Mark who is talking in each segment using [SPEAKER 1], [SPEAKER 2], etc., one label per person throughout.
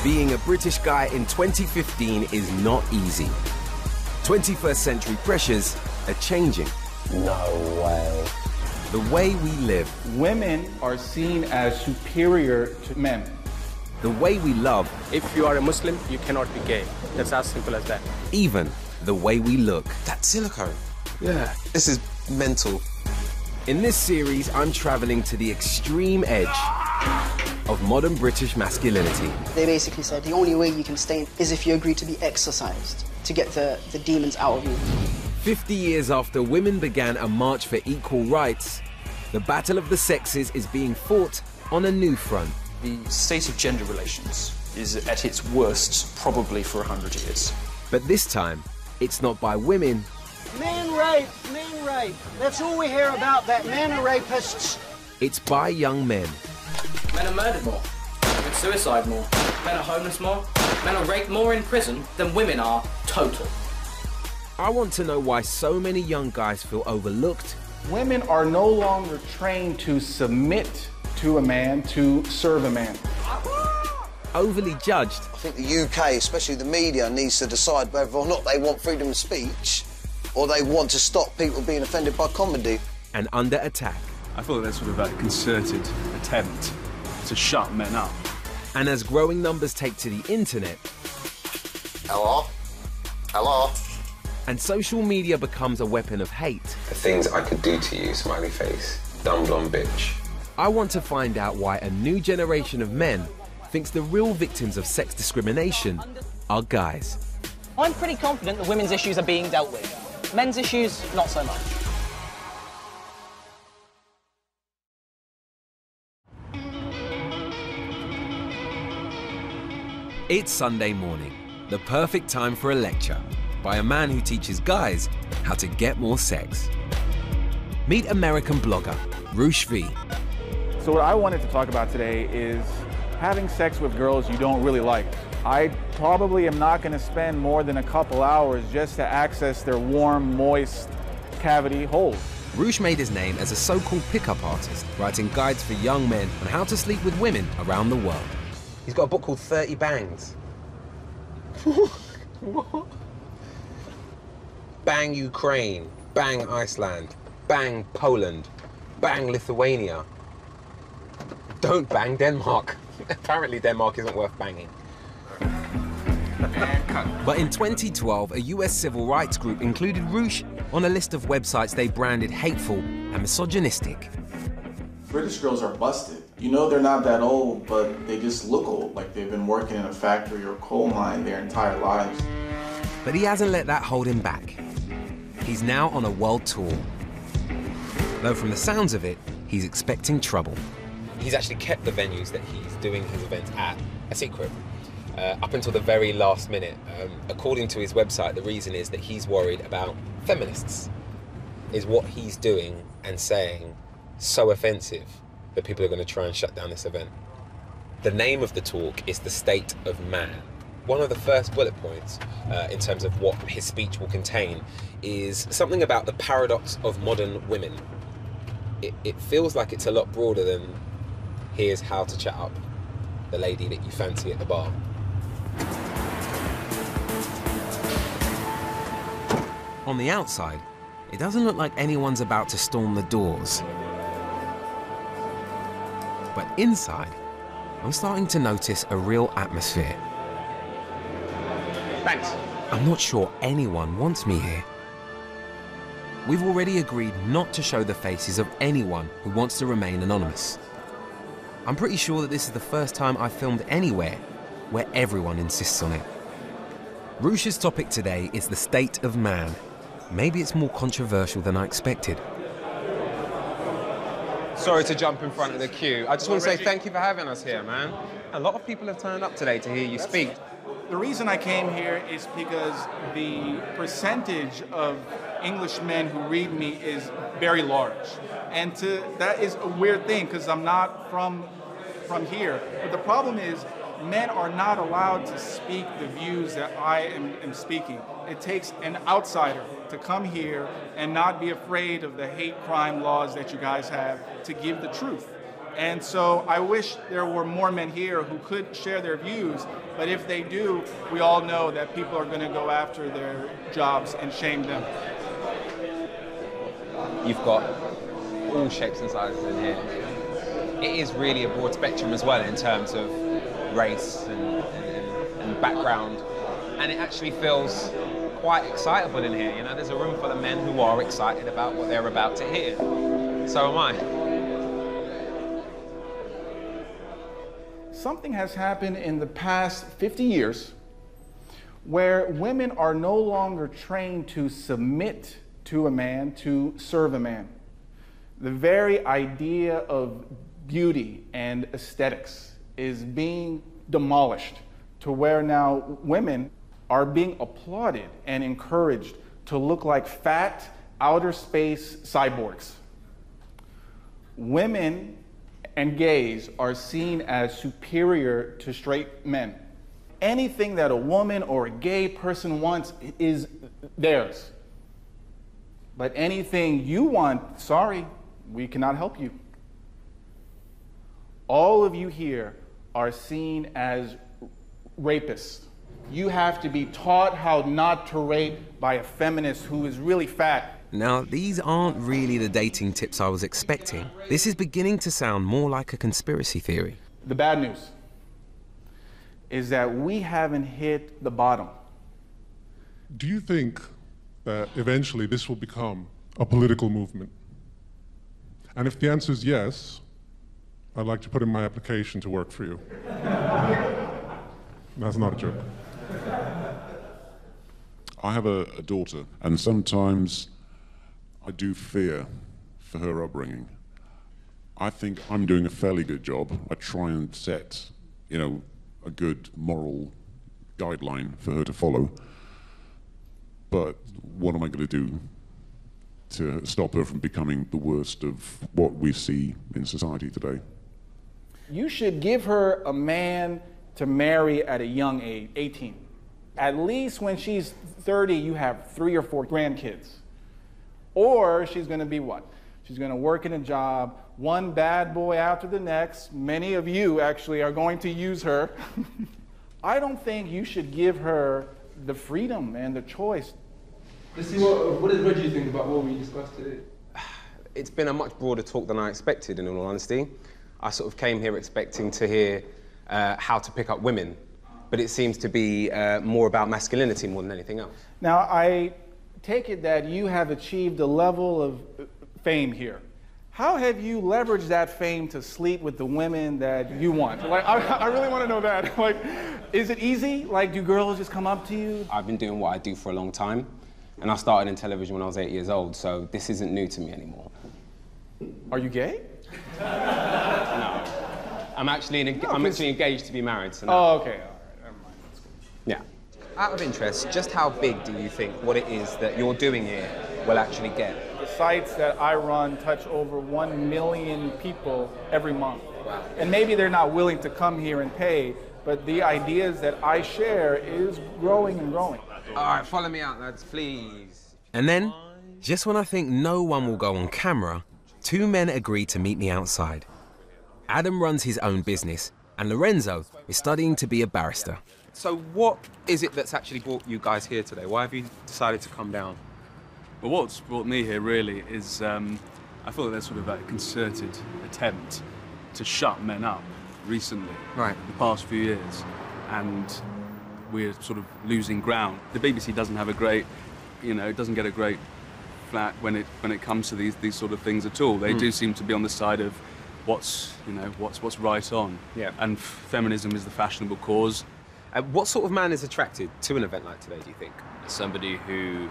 [SPEAKER 1] Being a British guy in 2015 is not easy. 21st century pressures are changing.
[SPEAKER 2] No way.
[SPEAKER 1] The way we live.
[SPEAKER 3] Women are seen as superior to men.
[SPEAKER 1] The way we love.
[SPEAKER 4] If you are a Muslim, you cannot be gay. That's as simple as that.
[SPEAKER 1] Even the way we look.
[SPEAKER 2] That's silicone.
[SPEAKER 4] Yeah.
[SPEAKER 2] This is mental.
[SPEAKER 1] In this series, I'm traveling to the extreme edge of modern British masculinity.
[SPEAKER 5] They basically said the only way you can stay is if you agree to be exorcised to get the demons out of you.
[SPEAKER 1] 50 years after women began a march for equal rights, the battle of the sexes is being fought on a new front.
[SPEAKER 6] The state of gender relations is at its worst probably for 100 years.
[SPEAKER 1] But this time, it's not by women.
[SPEAKER 7] Men rape, men rape. That's all we hear about, that men are rapists.
[SPEAKER 1] It's by young men.
[SPEAKER 8] Men are murdered more, commit suicide more, men are homeless more, men are raped more in prison than women are total.
[SPEAKER 1] I want to know why so many young guys feel overlooked.
[SPEAKER 3] Women are no longer trained to submit to a man, to serve a man.
[SPEAKER 1] Overly judged.
[SPEAKER 9] I think the UK, especially the media, needs to decide whether or not they want freedom of speech or they want to stop people being offended by comedy.
[SPEAKER 1] And under attack.
[SPEAKER 10] I thought there's sort of a concerted attempt to shut men up.
[SPEAKER 1] And as growing numbers take to the internet.
[SPEAKER 9] Hello? Hello?
[SPEAKER 1] And social media becomes a weapon of hate.
[SPEAKER 2] The things I could do to you, smiley face, dumb blonde bitch.
[SPEAKER 1] I want to find out why a new generation of men thinks the real victims of sex discrimination are guys.
[SPEAKER 11] I'm pretty confident that women's issues are being dealt with. Men's issues, not so much.
[SPEAKER 1] It's Sunday morning, the perfect time for a lecture by a man who teaches guys how to get more sex. Meet American blogger, Roosh V.
[SPEAKER 3] So what I wanted to talk about today is having sex with girls you don't really like. I probably am not going to spend more than a couple hours just to access their warm, moist cavity holes.
[SPEAKER 1] Roosh made his name as a so-called pickup artist, writing guides for young men on how to sleep with women around the world.
[SPEAKER 2] He's got a book called 30 Bangs. What? Bang Ukraine, bang Iceland, bang Poland, bang Lithuania. Don't bang Denmark. Apparently Denmark isn't worth banging.
[SPEAKER 1] But in 2012, a US civil rights group included Roosh on a list of websites they branded hateful and misogynistic.
[SPEAKER 12] British girls are busted. You know they're not that old, but they just look old, like they've been working in a factory or coal mine their entire lives.
[SPEAKER 1] But he hasn't let that hold him back. He's now on a world tour. Though from the sounds of it, he's expecting trouble.
[SPEAKER 2] He's actually kept the venues that he's doing his events at a secret up until the very last minute. According to his website, the reason is that he's worried about feminists. Is what he's doing and saying so offensive that people are going to try and shut down this event? The name of the talk is The State of Man. One of the first bullet points in terms of what his speech will contain is something about the paradox of modern women. It feels like it's a lot broader than here's how to chat up the lady that you fancy at the bar.
[SPEAKER 1] On the outside, it doesn't look like anyone's about to storm the doors. But inside, I'm starting to notice a real atmosphere.
[SPEAKER 6] Thanks.
[SPEAKER 1] I'm not sure anyone wants me here. We've already agreed not to show the faces of anyone who wants to remain anonymous. I'm pretty sure that this is the first time I've filmed anywhere where everyone insists on it. Roosh's topic today is the state of man. Maybe it's more controversial than I expected.
[SPEAKER 2] Sorry to jump in front of the queue. I just want to say thank you for having us here, man. A lot of people have turned up today to hear you speak.
[SPEAKER 3] The reason I came here is because the percentage of English men who read me is very large. And that is a weird thing because I'm not from here. But the problem is men are not allowed to speak the views that I am speaking. It takes an outsider to come here and not be afraid of the hate crime laws that you guys have to give the truth. And so I wish there were more men here who could share their views, but if they do, we all know that people are going to go after their jobs and shame them.
[SPEAKER 2] You've got all shapes and sizes in here. It is really a broad spectrum as well in terms of race and background, and it actually feels quite excitable in here. You know, there's a room full of men who are excited about what they're about to hear. So am I.
[SPEAKER 3] Something has happened in the past 50 years where women are no longer trained to submit to a man, to serve a man. The very idea of beauty and aesthetics is being demolished to where now women are being applauded and encouraged to look like fat, outer space cyborgs. Women and gays are seen as superior to straight men. Anything that a woman or a gay person wants is theirs. But anything you want, sorry, we cannot help you. All of you here are seen as rapists. You have to be taught how not to rape by a feminist who is really fat.
[SPEAKER 1] Now, these aren't really the dating tips I was expecting. This is beginning to sound more like a conspiracy theory.
[SPEAKER 3] The bad news is that we haven't hit the bottom.
[SPEAKER 13] Do you think that eventually this will become a political movement? And if the answer is yes, I'd like to put in my application to work for you. That's not a joke.
[SPEAKER 14] I have a daughter, and sometimes I do fear for her upbringing. I think I'm doing a fairly good job. I try and set, a good moral guideline for her to follow. But what am I going to do to stop her from becoming the worst of what we see in society today?
[SPEAKER 3] You should give her a man to marry at a young age, 18. At least when she's 30, you have 3 or 4 grandkids. Or she's going to be what? She's going to work in a job, one bad boy after the next. Many of you actually are going to use her. I don't think you should give her the freedom and the choice.
[SPEAKER 15] Let's see, what did Reggie think about what we discussed today?
[SPEAKER 2] It's been a much broader talk than I expected, in all honesty. I sort of came here expecting to hear how to pick up women, but it seems to be more about masculinity more than anything else.
[SPEAKER 3] Now, I take it that you have achieved a level of fame here. How have you leveraged that fame to sleep with the women that you want? Like, I really want to know that. Like, is it easy? Like, do girls just come up to you?
[SPEAKER 2] I've been doing what I do for a long time, and I started in television when I was 8 years old, so this isn't new to me anymore.
[SPEAKER 3] Are you gay?
[SPEAKER 2] No. I'm actually engaged to be married. So no.
[SPEAKER 3] Oh, okay. All right. Never mind. That's good.
[SPEAKER 2] Yeah. Out of interest, just how big do you think what it is that you're doing here will actually get?
[SPEAKER 3] The sites that I run touch over 1 million people every month.
[SPEAKER 2] Wow.
[SPEAKER 3] And maybe they're not willing to come here and pay, but the ideas that I share is growing and growing.
[SPEAKER 2] All right, follow me out, lads, please.
[SPEAKER 1] And then, just when I think no one will go on camera, 2 men agree to meet me outside. Adam runs his own business, and Lorenzo is studying to be a barrister.
[SPEAKER 2] So what is it that's actually brought you guys here today? Why have you decided to come down?
[SPEAKER 10] Well, what's brought me here really is I feel that there's sort of a concerted attempt to shut men up recently,
[SPEAKER 1] right,
[SPEAKER 10] the past few years, and we're sort of losing ground. The BBC doesn't have a great, it doesn't get a great flat when it comes to these sort of things at all. They do seem to be on the side of what's right on.
[SPEAKER 2] Yeah.
[SPEAKER 10] And feminism is the fashionable cause.
[SPEAKER 2] What sort of man is attracted to an event like today, do you think?
[SPEAKER 16] Somebody who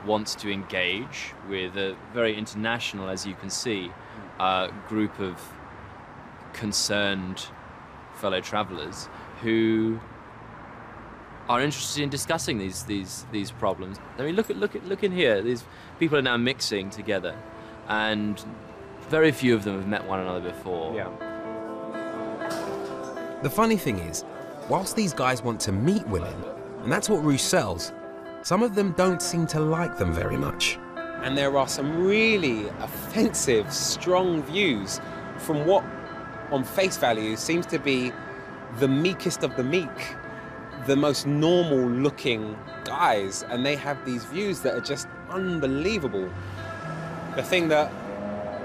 [SPEAKER 16] wants to engage with a very international, as you can see, group of concerned fellow travellers who are interested in discussing these problems. I mean, look in here. These people are now mixing together, and very few of them have met one another before.
[SPEAKER 2] Yeah.
[SPEAKER 1] The funny thing is, whilst these guys want to meet women, and that's what Rouge sells, some of them don't seem to like them very much.
[SPEAKER 2] And there are some really offensive, strong views from what on face value, seems to be the meekest of the meek, the most normal looking guys, and they have these views that are just unbelievable. The thing that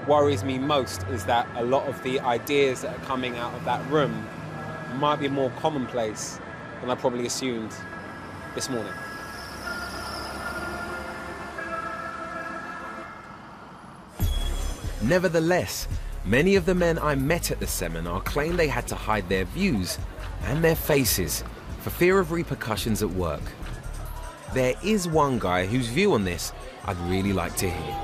[SPEAKER 2] worries me most is that a lot of the ideas that are coming out of that room might be more commonplace than I probably assumed this morning.
[SPEAKER 1] Nevertheless, many of the men I met at the seminar claim they had to hide their views and their faces for fear of repercussions at work. There is one guy whose view on this I'd really like to hear.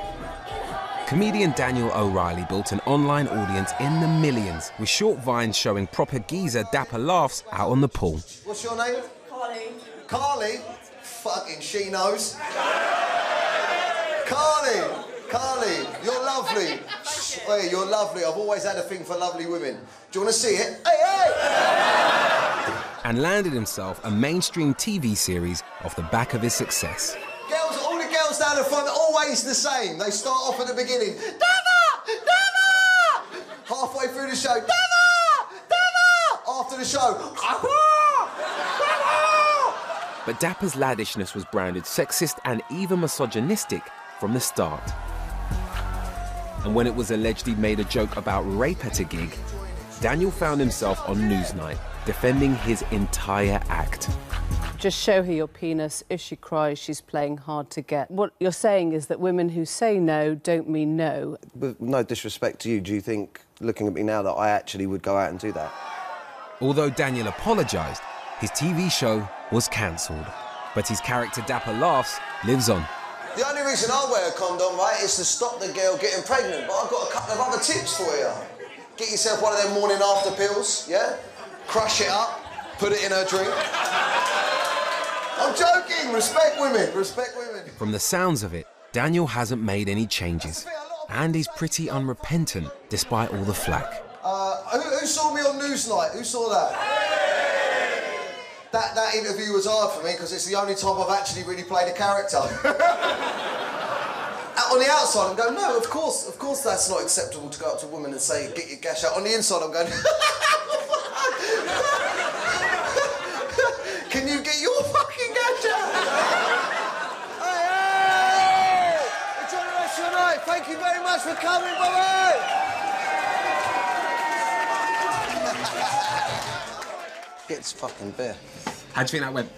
[SPEAKER 1] Comedian Daniel O'Reilly built an online audience in the millions with short vines showing proper geezer dapper laughs out on the pool.
[SPEAKER 9] What's your name?
[SPEAKER 17] Carly.
[SPEAKER 9] Carly? Fucking she knows. Carly, you're lovely. Hey, you're lovely. I've always had a thing for lovely women. Do you want to see it? Hey!
[SPEAKER 1] And landed himself a mainstream TV series off the back of his success.
[SPEAKER 9] All the girls down the front are always the same. They start off at the beginning. Dapper! Dapper! Halfway through the show, Dapper! Dapper! After the show,
[SPEAKER 1] But Dapper's laddishness was branded sexist and even misogynistic from the start. And when it was alleged he'd made a joke about rape at a gig, Daniel found himself on Newsnight defending his entire act.
[SPEAKER 17] Just show her your penis. If she cries, she's playing hard to get. What you're saying is that women who say no don't mean no.
[SPEAKER 9] With no disrespect to you, do you think, looking at me now, that I actually would go out and do that?
[SPEAKER 1] Although Daniel apologised, his TV show was cancelled. But his character Dapper Laughs lives on.
[SPEAKER 9] The only reason I wear a condom, right, is to stop the girl getting pregnant. But I've got a couple of other tips for you. Get yourself one of them morning after pills, yeah? Crush it up, put it in her drink. I'm joking, respect women, respect women.
[SPEAKER 1] From the sounds of it, Daniel hasn't made any changes. And he's pretty unrepentant, despite all the flack.
[SPEAKER 9] Who saw me on Newsnight? Who saw that? That interview was hard for me because it's the only time I've actually really played a character. On the outside, I'm going, no, of course that's not acceptable to go up to a woman and say, get your gash out. On the inside, I'm going, can you get your fucking gash out? Hey! Enjoy the rest of your night. Thank you very much for coming. Bye-bye. Get this fucking beer.
[SPEAKER 2] How do you think that went?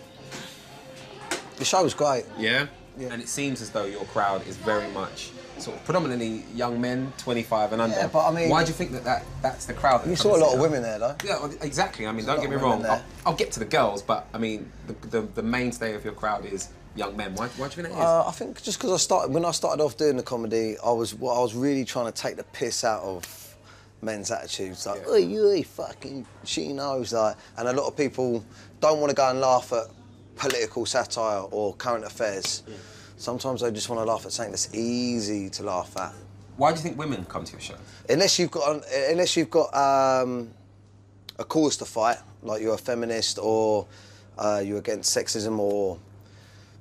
[SPEAKER 9] The show was great.
[SPEAKER 2] Yeah? Yeah. And it seems as though your crowd is very much sort of predominantly young men, 25 and under.
[SPEAKER 9] Yeah, but I mean,
[SPEAKER 2] why do you think that's the crowd? That
[SPEAKER 9] you saw a lot of women there, though.
[SPEAKER 2] Yeah, well, exactly. I mean, don't get me wrong. I'll get to the girls, but I mean, the mainstay of your crowd is young men. Why do you think that is?
[SPEAKER 9] I think just because when I started off doing the comedy, I was really trying to take the piss out of men's attitudes, like, oh, you fucking she knows, like, and a lot of people don't want to go and laugh at political satire or current affairs. Yeah. Sometimes they just want to laugh at something that's easy to laugh at.
[SPEAKER 2] Why do you think women come to your show?
[SPEAKER 9] Unless you've got a cause to fight, like you're a feminist or you're against sexism, or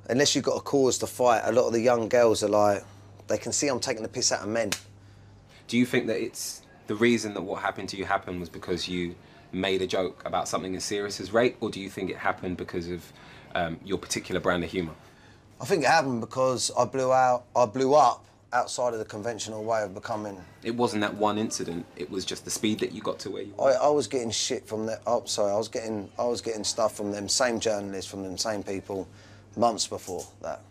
[SPEAKER 9] unless you've got a cause to fight, a lot of the young girls are like, they can see I'm taking the piss out of men.
[SPEAKER 2] Do you think that it's the reason that what happened to you happened was because you made a joke about something as serious as rape, or do you think it happened because of your particular brand of humour?
[SPEAKER 9] I think it happened because I blew up outside of the conventional way of becoming.
[SPEAKER 2] It wasn't that one incident, it was just the speed that you got to where you were.
[SPEAKER 9] I was getting shit from that. Oh, sorry, I was getting stuff from them same journalists, from them same people, months before that.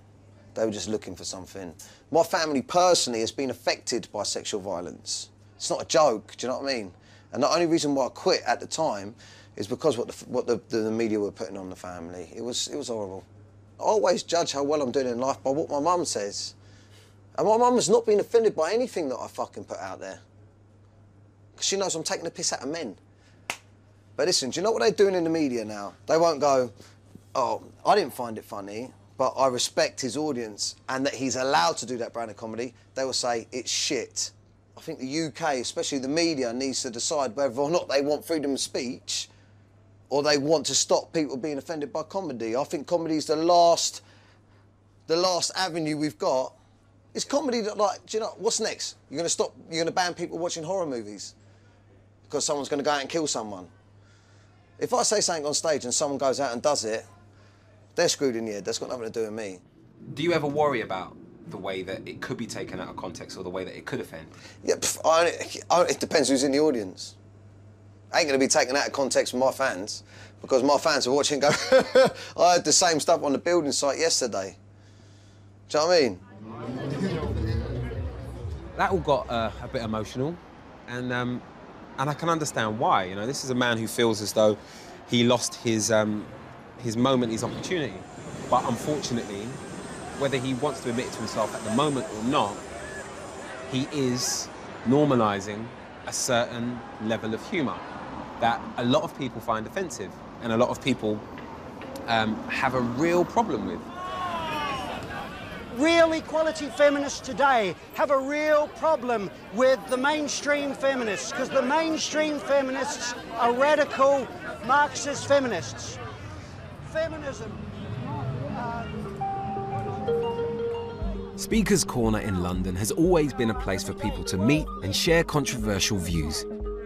[SPEAKER 9] They were just looking for something. My family personally has been affected by sexual violence. It's not a joke, do you know what I mean? And the only reason why I quit at the time is because what the media were putting on the family. It was horrible. I always judge how well I'm doing in life by what my mum says. And my mum has not been offended by anything that I fucking put out there. Because she knows I'm taking the piss out of men. But listen, do you know what they're doing in the media now? They won't go, oh, I didn't find it funny, but I respect his audience and that he's allowed to do that brand of comedy. They will say, it's shit. I think the UK, especially the media, needs to decide whether or not they want freedom of speech or they want to stop people being offended by comedy. I think comedy is the last avenue we've got. It's comedy that, like, do you know, what's next? You're going to ban people watching horror movies? because someone's going to go out and kill someone. If I say something on stage and someone goes out and does it, they're screwed in the head. That's got nothing to do with me.
[SPEAKER 2] Do you ever worry about the way that it could be taken out of context or the way that it could offend?
[SPEAKER 9] Yeah, it depends who's in the audience. I ain't going to be taken out of context with my fans, because my fans are watching and go, I heard the same stuff on the building site yesterday. Do you know what I mean?
[SPEAKER 2] That all got a bit emotional, and I can understand why. You know, this is a man who feels as though he lost his moment, his opportunity. But unfortunately, whether he wants to admit it to himself at the moment or not, he is normalising a certain level of humour that a lot of people find offensive and a lot of people have a real problem with.
[SPEAKER 7] Real equality feminists today have a real problem with the mainstream feminists, because the mainstream feminists are radical Marxist feminists. Feminism.
[SPEAKER 1] Speaker's Corner in London has always been a place for people to meet and share controversial views.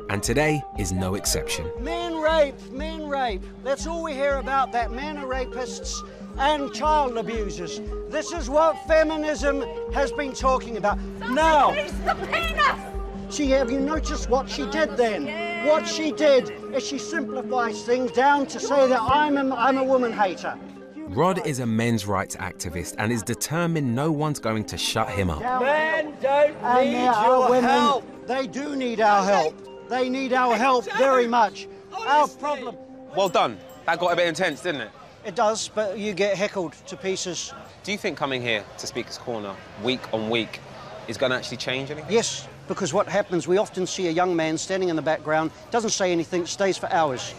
[SPEAKER 1] And today is no exception.
[SPEAKER 7] Men rape. That's all we hear about, that men are rapists and child abusers. This is what feminism has been talking about. Now, have you noticed what she did then? What she did is she simplifies things down to say that I'm a woman hater.
[SPEAKER 1] Rod is a men's rights activist and is determined no one's going to shut him up.
[SPEAKER 7] Men don't need your help. They do need our help. They need our help very much. Our problem...
[SPEAKER 2] Well done. That got a bit intense, didn't it?
[SPEAKER 7] It does, but you get heckled to pieces.
[SPEAKER 2] Do you think coming here to Speaker's Corner week on week is going to actually change anything?
[SPEAKER 7] Yes, because what happens, we often see a young man standing in the background, doesn't say anything, stays for hours.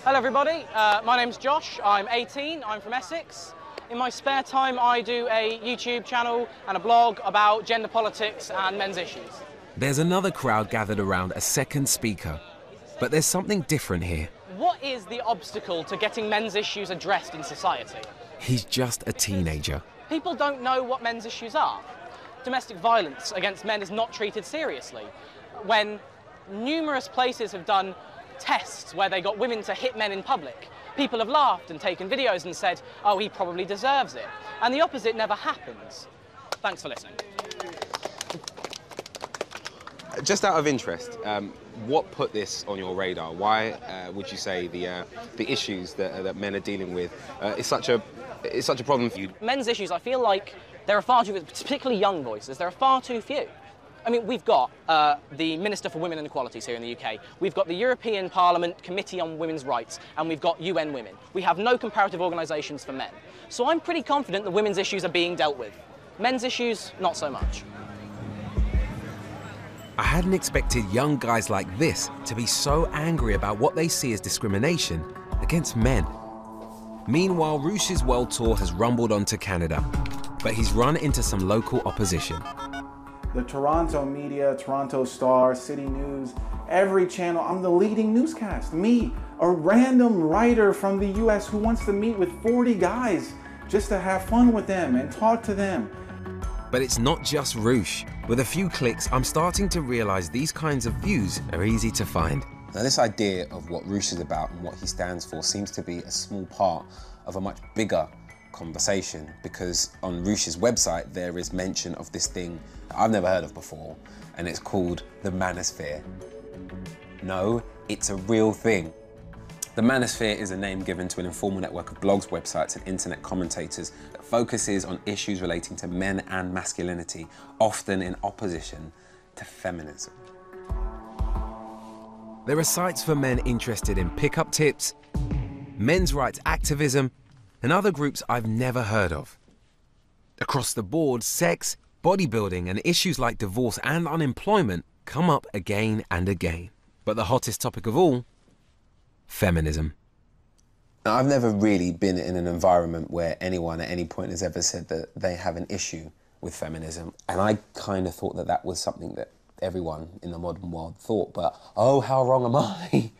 [SPEAKER 11] Hello everybody, my name's Josh, I'm 18, I'm from Essex. In my spare time I do a YouTube channel and a blog about gender politics and men's issues.
[SPEAKER 1] There's another crowd gathered around a second speaker, but there's something different here.
[SPEAKER 11] What is the obstacle to getting men's issues addressed in society?
[SPEAKER 1] He's just a teenager.
[SPEAKER 11] People don't know what men's issues are. Domestic violence against men is not treated seriously. When numerous places have done tests where they got women to hit men in public, people have laughed and taken videos and said, oh, he probably deserves it. And the opposite never happens. Thanks for listening.
[SPEAKER 2] Just out of interest, what put this on your radar? Why would you say the issues that men are dealing with is such a problem for you?
[SPEAKER 11] Men's issues, I feel like there are far too, particularly young voices, there are far too few. I mean, we've got the Minister for Women and Equalities here in the UK, we've got the European Parliament Committee on Women's Rights, and we've got UN Women. We have no comparative organisations for men. So I'm pretty confident that women's issues are being dealt with. Men's issues, not so much.
[SPEAKER 1] I hadn't expected young guys like this to be so angry about what they see as discrimination against men. Meanwhile, Roosh's world tour has rumbled onto Canada, but he's run into some local opposition.
[SPEAKER 12] The Toronto media, Toronto Star, City News, every channel, I'm the leading newscast. Me, a random writer from the US who wants to meet with 40 guys just to have fun with them and talk to them.
[SPEAKER 1] But it's not just Roosh. With a few clicks, I'm starting to realise these kinds of views are easy to find.
[SPEAKER 2] Now, this idea of what Roosh is about and what he stands for seems to be a small part of a much bigger conversation, because on Roosh's website there is mention of this thing I've never heard of before, and it's called the Manosphere. No, it's a real thing. The Manosphere is a name given to an informal network of blogs, websites and internet commentators that focuses on issues relating to men and masculinity, often in opposition to feminism.
[SPEAKER 1] There are sites for men interested in pickup tips, men's rights activism, and other groups I've never heard of. Across the board, sex, bodybuilding and issues like divorce and unemployment come up again and again. But the hottest topic of all, feminism.
[SPEAKER 2] Now, I've never really been in an environment where anyone at any point has ever said that they have an issue with feminism, and I kind of thought that that was something that everyone in the modern world thought, but oh, how wrong am I?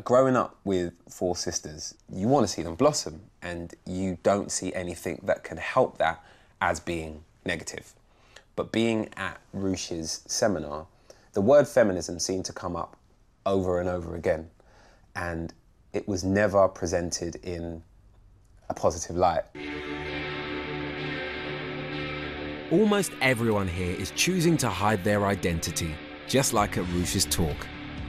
[SPEAKER 2] Growing up with four sisters, you want to see them blossom, and you don't see anything that can help that as being negative. But being at Roosh's seminar The word feminism seemed to come up over and over again, and it was never presented in a positive light.
[SPEAKER 1] Almost everyone here is choosing to hide their identity, just like at Rush's talk.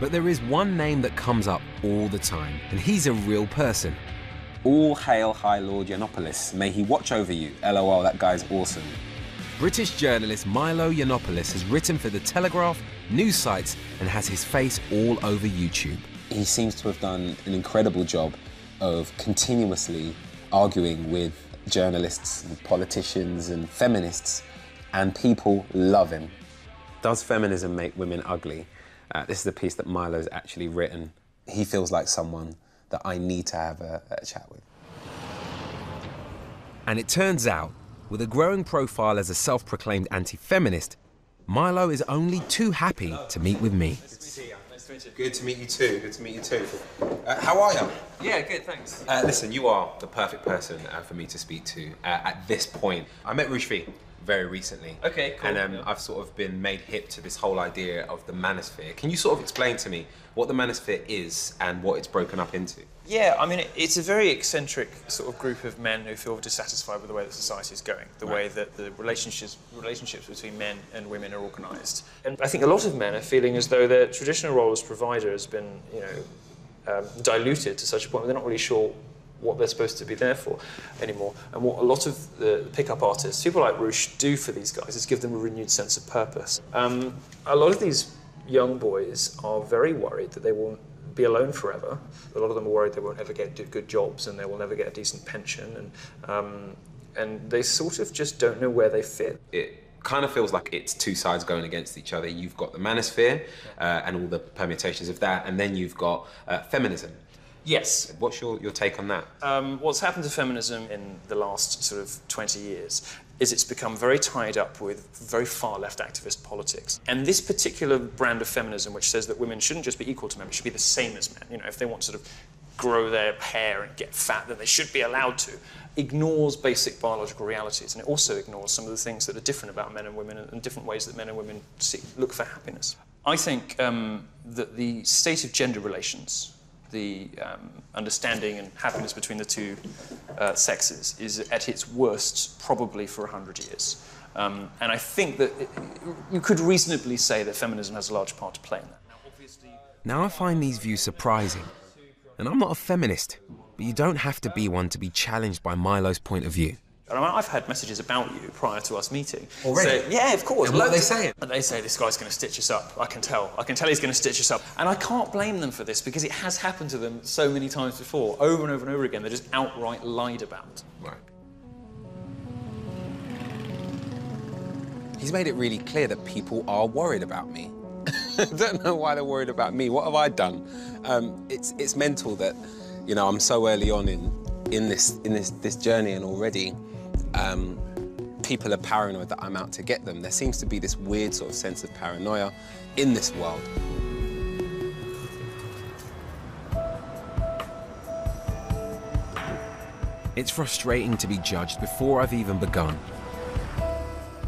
[SPEAKER 1] But there is one name that comes up all the time, and he's a real person.
[SPEAKER 2] All hail High Lord Yiannopoulos. May he watch over you. LOL, that guy's awesome.
[SPEAKER 1] British journalist Milo Yiannopoulos has written for The Telegraph, news sites, and has his face all over YouTube.
[SPEAKER 2] He seems to have done an incredible job of continuously arguing with journalists and politicians and feminists, and people love him. Does feminism make women ugly? This is a piece that Milo's actually written. He feels like someone that I need to have a chat with.
[SPEAKER 1] And it turns out, with a growing profile as a self-proclaimed anti-feminist, Milo is only too happy to meet with me.
[SPEAKER 2] Good to meet you too. Good to meet you too. How are you?
[SPEAKER 16] Yeah, good, thanks.
[SPEAKER 2] Listen, you are the perfect person for me to speak to at this point. I met Rushfi very recently.
[SPEAKER 16] Okay, cool.
[SPEAKER 2] And I've sort of been made hip to this whole idea of the manosphere. Can you sort of explain to me what the manosphere is and what it's broken up into?
[SPEAKER 6] Yeah, I mean, it's a very eccentric sort of group of men who feel dissatisfied with the way that society is going, the way that the relationships between men and women are organised. And I think a lot of men are feeling as though their traditional role as provider has been, diluted to such a point where they're not really sure what they're supposed to be there for anymore. And what a lot of the pickup artists, people like Rush, do for these guys is give them a renewed sense of purpose. A lot of these young boys are very worried that they will be alone forever. A lot of them are worried they won't ever get good jobs and they will never get a decent pension, and they sort of just don't know where they fit.
[SPEAKER 2] It kind of feels like it's two sides going against each other. You've got the manosphere and all the permutations of that, and then you've got feminism.
[SPEAKER 6] Yes.
[SPEAKER 2] What's your take on that?
[SPEAKER 6] What's happened to feminism in the last sort of 20 years is it's become very tied up with very far left activist politics. And this particular brand of feminism, which says that women shouldn't just be equal to men, but should be the same as men. You know, if they want to sort of grow their hair and get fat, then they should be allowed to, ignores basic biological realities. And it also ignores some of the things that are different about men and women and different ways that men and women look for happiness. I think that the state of gender relations, the understanding and happiness between the two sexes is at its worst probably for 100 years. And I think that you could reasonably say that feminism has a large part to play in that.
[SPEAKER 1] Now I find these views surprising. And I'm not a feminist, but you don't have to be one to be challenged by Milo's point of view.
[SPEAKER 6] And I've had messages about you prior to us meeting.
[SPEAKER 2] Already?
[SPEAKER 6] So, yeah, of course.
[SPEAKER 2] And what are they saying?
[SPEAKER 6] They say this guy's going to stitch us up. I can tell. I can tell he's going to stitch us up. And I can't blame them for this because it has happened to them so many times before, over and over and over again. They're just outright lied about.
[SPEAKER 2] Right. He's made it really clear that people are worried about me. I don't know why they're worried about me. What have I done? It's mental that, you know, I'm so early on in this journey, and already people are paranoid that I'm out to get them. There seems to be this weird sort of sense of paranoia in this world.
[SPEAKER 1] It's frustrating to be judged before I've even begun.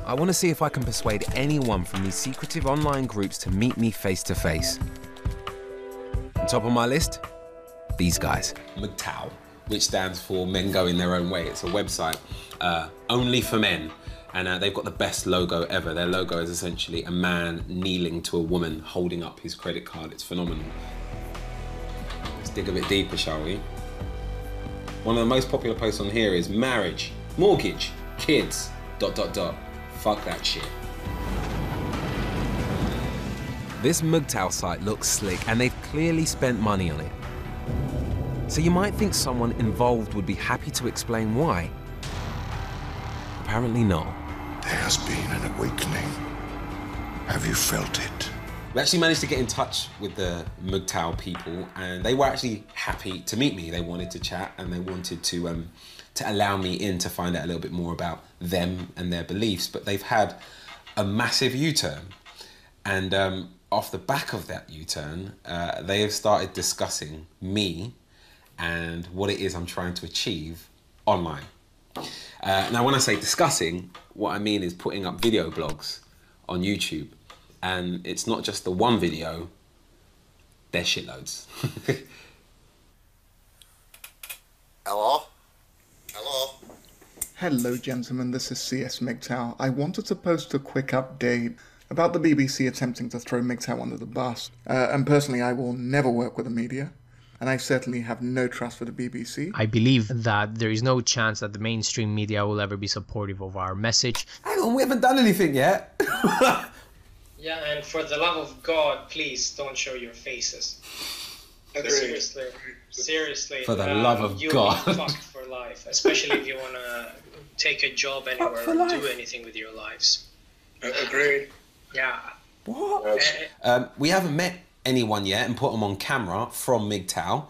[SPEAKER 1] I want to see if I can persuade anyone from these secretive online groups to meet me face to face. On top of my list, these guys.
[SPEAKER 2] MGTOW, which stands for Men Going Their Own Way. It's a website only for men, and they've got the best logo ever. Their logo is essentially a man kneeling to a woman holding up his credit card. It's phenomenal. Let's dig a bit deeper, shall we? One of the most popular posts on here is marriage, mortgage, kids, ... Fuck that shit.
[SPEAKER 1] This MGTOW site looks slick, and they've clearly spent money on it. So you might think someone involved would be happy to explain why. Apparently not.
[SPEAKER 18] There has been an awakening. Have you felt it?
[SPEAKER 2] We actually managed to get in touch with the MGTOW people, and they were actually happy to meet me. They wanted to chat, and they wanted to allow me in to find out a little bit more about them and their beliefs. But they've had a massive U-turn, and off the back of that U-turn, they have started discussing me and what it is I'm trying to achieve online. Now, when I say discussing, what I mean is putting up video blogs on YouTube. And it's not just the one video, there's shitloads.
[SPEAKER 19] Hello? Hello?
[SPEAKER 12] Hello, gentlemen, this is CS MGTOW. I wanted to post a quick update about the BBC attempting to throw MGTOW under the bus. And personally, I will never work with the media, and I certainly have no trust for the BBC.
[SPEAKER 20] I believe that there is no chance that the mainstream media will ever be supportive of our message.
[SPEAKER 1] Hang on, we haven't done anything yet.
[SPEAKER 21] Yeah, and for the love of God, please don't show your faces. Seriously.
[SPEAKER 1] For the love of God.
[SPEAKER 21] You'll be fucked for life, especially if you want to take a job anywhere or do anything with your lives.
[SPEAKER 19] Agreed.
[SPEAKER 21] Yeah.
[SPEAKER 2] What? We haven't met anyone yet and put them on camera from MGTOW.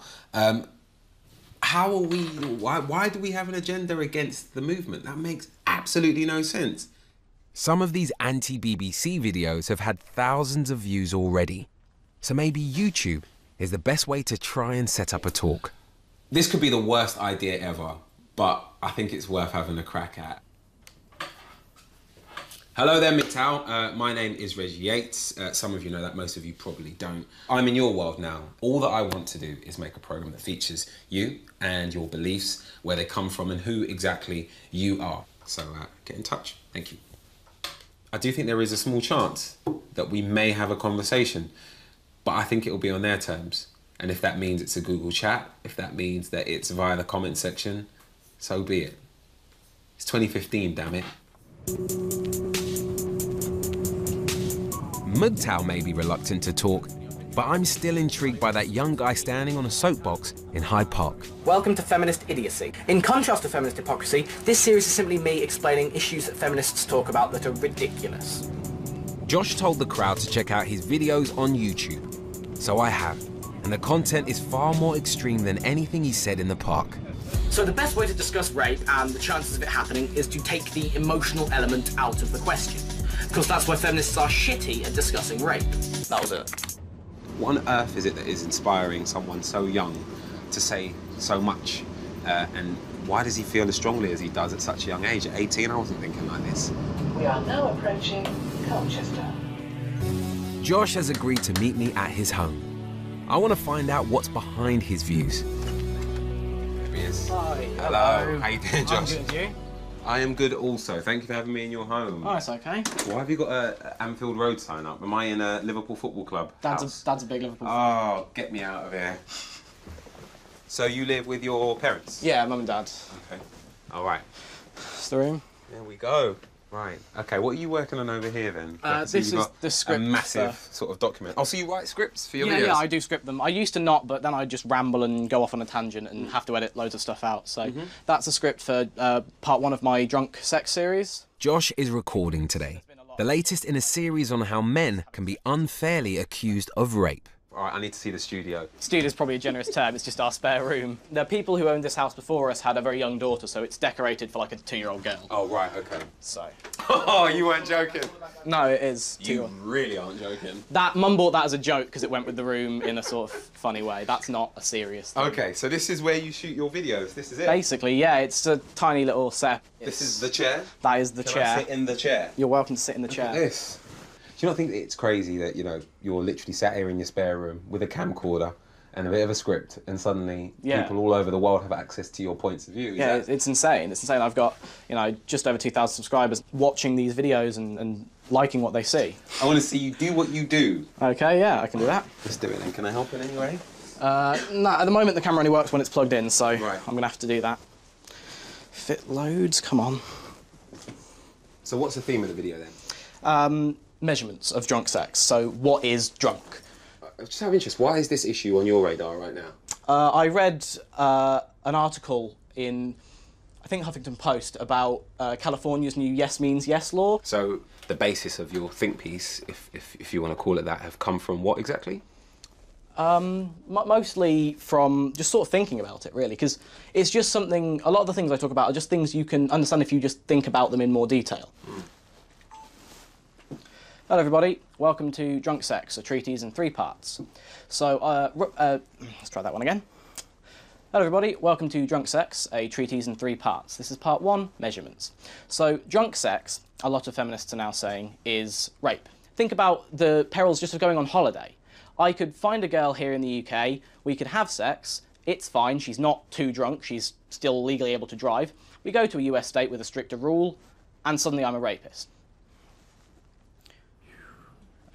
[SPEAKER 2] How are we... Why do we have an agenda against the movement? That makes absolutely no sense.
[SPEAKER 1] Some of these anti-BBC videos have had thousands of views already. So maybe YouTube is the best way to try and set up a talk.
[SPEAKER 2] This could be the worst idea ever, but I think it's worth having a crack at. Hello there, MGTOW. My name is Reggie Yates. Some of you know that, most of you probably don't. I'm in your world now. All that I want to do is make a program that features you and your beliefs, where they come from and who exactly you are. So get in touch. Thank you. I do think there is a small chance that we may have a conversation, but I think it will be on their terms. And if that means it's a Google chat, if that means that it's via the comment section, so be it. It's 2015, damn it.
[SPEAKER 1] MGTOW may be reluctant to talk, but I'm still intrigued by that young guy standing on a soapbox in Hyde Park.
[SPEAKER 8] Welcome to Feminist Idiocy. In contrast to feminist hypocrisy, this series is simply me explaining issues that feminists talk about that are ridiculous.
[SPEAKER 1] Josh told the crowd to check out his videos on YouTube. So I have, and the content is far more extreme than anything he said in the park.
[SPEAKER 8] So the best way to discuss rape and the chances of it happening is to take the emotional element out of the question. Because that's why feminists are shitty at discussing rape. That was it.
[SPEAKER 2] What on earth is it that is inspiring someone so young to say so much? And why does he feel as strongly as he does at such a young age? At 18, I wasn't thinking like this.
[SPEAKER 22] We are now approaching Colchester.
[SPEAKER 1] Josh has agreed to meet me at his home. I want to find out what's behind his views.
[SPEAKER 2] There he is.
[SPEAKER 11] Hi.
[SPEAKER 2] Hello. How you doing, Josh?
[SPEAKER 11] I'm good, you?
[SPEAKER 2] I am good also. Thank you for having me in your home.
[SPEAKER 11] Oh, it's okay.
[SPEAKER 2] Why have you got a Anfield Road sign up? Am I in a Liverpool Football Club house?
[SPEAKER 11] Dad's a big Liverpool fan.
[SPEAKER 2] Oh, get me out of here. So you live with your parents?
[SPEAKER 11] Yeah, mum and dad.
[SPEAKER 2] Okay. All right.
[SPEAKER 11] It's the room.
[SPEAKER 2] There we go. Right. Okay, what are you working on over here then?
[SPEAKER 11] This is the script.
[SPEAKER 2] A massive sort of document. Oh, so you write scripts for your videos?
[SPEAKER 11] Yeah, I do script them. I used to not, but then I just ramble and go off on a tangent and have to edit loads of stuff out. So that's a script for part 1 of my drunk sex series.
[SPEAKER 1] Josh is recording today, the latest in a series on how men can be unfairly accused of rape.
[SPEAKER 2] All right, I need to see the studio.
[SPEAKER 11] Studio's probably a generous term, it's just our spare room. The people who owned this house before us had a very young daughter, so it's decorated for like a 2-year-old girl.
[SPEAKER 2] Oh, right, okay.
[SPEAKER 11] So.
[SPEAKER 2] Oh, you weren't joking?
[SPEAKER 11] No, it is.
[SPEAKER 2] You really aren't joking.
[SPEAKER 11] Mum bought that as a joke because it went with the room in a sort of funny way. That's not a serious thing.
[SPEAKER 2] Okay, so this is where you shoot your videos, this is it?
[SPEAKER 11] Basically, yeah, it's a tiny little set.
[SPEAKER 2] This is the chair?
[SPEAKER 11] That is the chair.
[SPEAKER 2] Can I sit in the chair?
[SPEAKER 11] You're welcome to sit in the chair.
[SPEAKER 2] Look at this. Do you not think it's crazy that, you know, you're literally sat here in your spare room with a camcorder and a bit of a script, and suddenly people all over the world have access to your points of view?
[SPEAKER 11] Yeah, it's insane. It's insane. I've got, you know, just over 2,000 subscribers watching these videos and liking what they see.
[SPEAKER 2] I want to see you do what you do.
[SPEAKER 11] Okay, yeah, I can do that.
[SPEAKER 2] Let's do it then. Can I help in any way?
[SPEAKER 11] No, at the moment the camera only works when it's plugged in, so I'm going to have to do that. Fit loads, come on.
[SPEAKER 2] So what's the theme of the video then?
[SPEAKER 11] Measurements of drunk sex. So what is drunk?
[SPEAKER 2] Just out of interest, why is this issue on your radar right now?
[SPEAKER 11] I read an article in, I think, Huffington Post about California's new yes means yes law.
[SPEAKER 2] So the basis of your think piece, if you want to call it that, have come from what exactly?
[SPEAKER 11] Mostly from just sort of thinking about it, really, because it's just something, a lot of the things I talk about are just things you can understand if you just think about them in more detail. Hello everybody, welcome to Drunk Sex, a treatise in 3 parts. So, let's try that one again. Hello everybody, welcome to Drunk Sex, a treatise in 3 parts. This is part 1, measurements. So, drunk sex, a lot of feminists are now saying, is rape. Think about the perils just of going on holiday. I could find a girl here in the UK, we could have sex, it's fine, she's not too drunk, she's still legally able to drive. We go to a US state with a stricter rule, and suddenly I'm a rapist.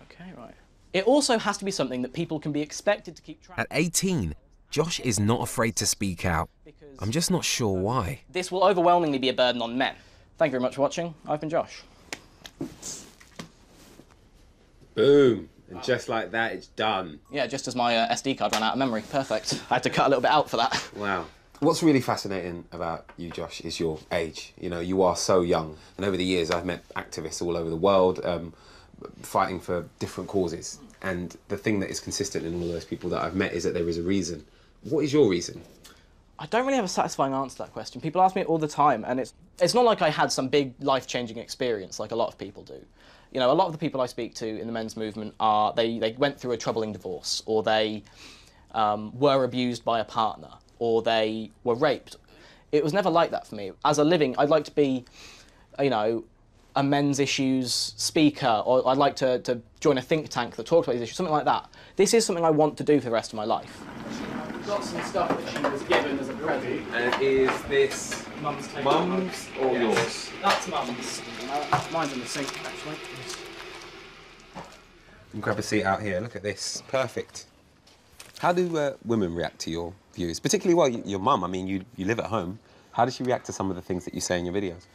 [SPEAKER 11] Okay, right. It also has to be something that people can be expected to keep track of.
[SPEAKER 1] At 18, Josh is not afraid to speak out. I'm just not sure why.
[SPEAKER 11] This will overwhelmingly be a burden on men. Thank you very much for watching. I've been Josh.
[SPEAKER 2] Boom. And just like that, it's done.
[SPEAKER 11] Yeah, just as my SD card ran out of memory. Perfect. I had to cut a little bit out for that.
[SPEAKER 2] Wow. What's really fascinating about you, Josh, is your age. You know, you are so young. And over the years, I've met activists all over the world fighting for different causes. And the thing that is consistent in all those people that I've met is that there is a reason. What is your reason?
[SPEAKER 11] I don't really have a satisfying answer to that question. People ask me it all the time, and it's not like I had some big life-changing experience like a lot of people do. You know, a lot of the people I speak to in the men's movement are, they went through a troubling divorce, or they were abused by a partner, or they were raped. It was never like that for me. As a living, I'd like to be, you know, a men's issues speaker, or I'd like to join a think tank that talks about these issues, something like that. This is something I want to do for the rest of my life. We've got some stuff that she was given as a present.
[SPEAKER 2] And is this Mum's or yours?
[SPEAKER 11] That's Mum's. Mine's in the sink, actually.
[SPEAKER 2] Grab a seat out here. Look at this. Perfect. How do women react to your views? Particularly, well, your mum. I mean, you live at home. How does she react to some of the things that you say in your videos?